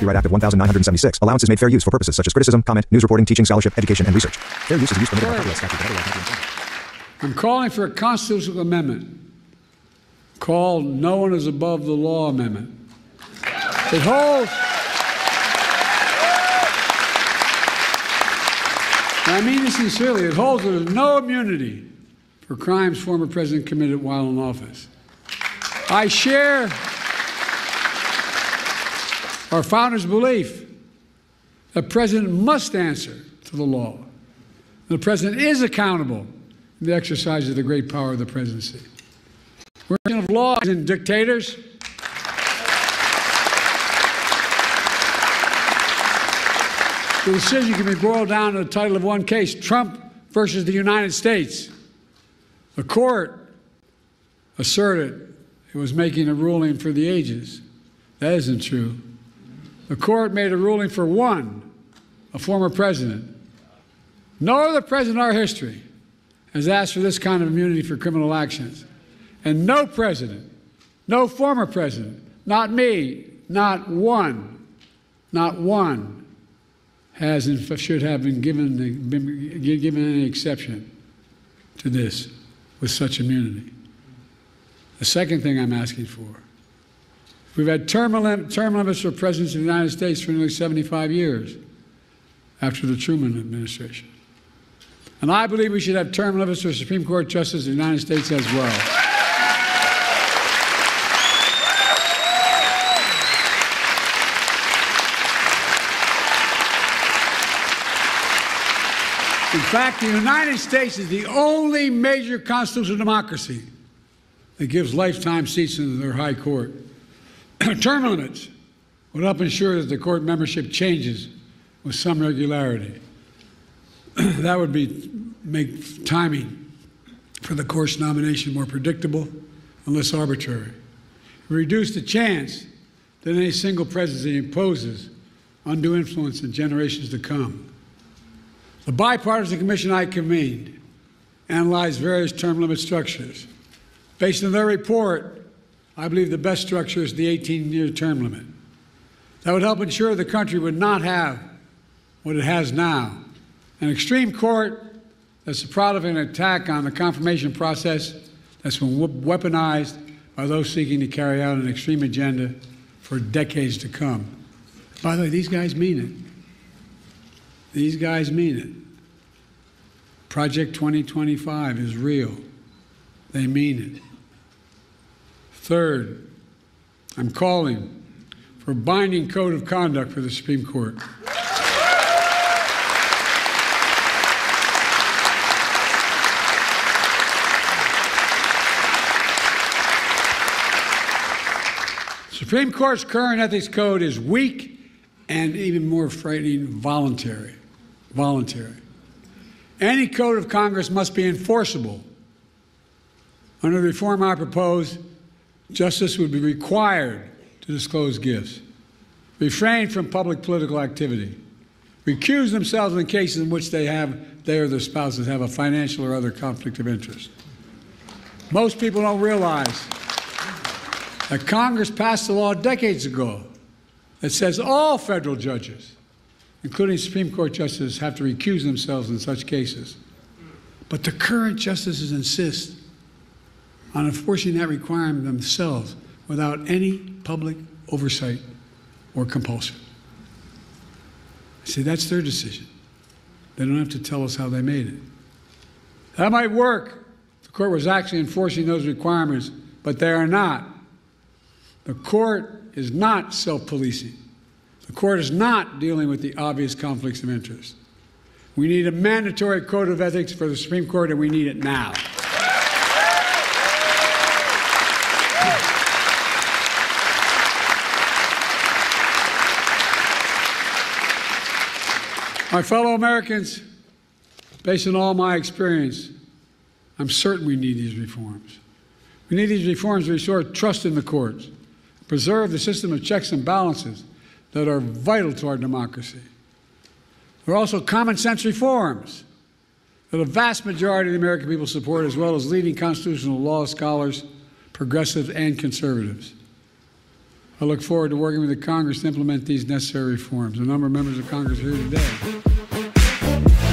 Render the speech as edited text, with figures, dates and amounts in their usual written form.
Copyright Act of 1976. Allowances made fair use for purposes such as criticism, comment, news reporting, teaching, scholarship, education, and research. Fair use is the use permitted by copyright statute that otherwise might be infringed. I'm calling for a constitutional amendment called No One is Above the Law Amendment. It holds, and I mean this sincerely, it holds that there's no immunity for crimes former president committed while in office. I share our founders' belief that the president must answer to the law. The president is accountable in the exercise of the great power of the presidency. We're in of laws and dictators. The decision can be boiled down to the title of one case, Trump versus the United States. The court asserted it was making a ruling for the ages. That isn't true. The court made a ruling for one, a former president. No other president in our history has asked for this kind of immunity for criminal actions. And no president, no former president, not me, not one, has and should have been given any exception to this with such immunity. The second thing I'm asking for, we've had term limits for presidents of the United States for nearly 75 years after the Truman administration. And I believe we should have term limits for Supreme Court justices of the United States as well. In fact, the United States is the only major constitutional democracy that gives lifetime seats in their high court. Term limits would help ensure that the court membership changes with some regularity. That would make timing for the court's nomination more predictable and less arbitrary. It would reduce the chance that any single presidency imposes undue influence in generations to come. The bipartisan commission I convened analyzed various term limit structures. Based on their report, I believe the best structure is the 18-year term limit. That would help ensure the country would not have what it has now, an extreme court that's proud of an attack on the confirmation process that's been weaponized by those seeking to carry out an extreme agenda for decades to come. By the way, these guys mean it. These guys mean it. Project 2025 is real. They mean it. Third, I'm calling for a binding code of conduct for the Supreme Court. Supreme Court's current ethics code is weak and, even more frightening, voluntary. Any code of Congress must be enforceable. Under the reform I propose, justice would be required to disclose gifts, refrain from public political activity, recuse themselves in cases in which they or their spouses have a financial or other conflict of interest. Most people don't realize that Congress passed a law decades ago that says all federal judges, including Supreme Court justices, have to recuse themselves in such cases. But the current justices insist on enforcing that requirement themselves without any public oversight or compulsion. See, that's their decision. They don't have to tell us how they made it. That might work if the court was actually enforcing those requirements, but they are not. The court is not self-policing. The court is not dealing with the obvious conflicts of interest. We need a mandatory code of ethics for the Supreme Court, and we need it now. My fellow Americans, based on all my experience, I'm certain we need these reforms. We need these reforms to restore trust in the courts, preserve the system of checks and balances that are vital to our democracy. There are also common sense reforms that a vast majority of the American people support, as well as leading constitutional law scholars, progressives and conservatives. I look forward to working with the Congress to implement these necessary reforms. A number of members of Congress are here today.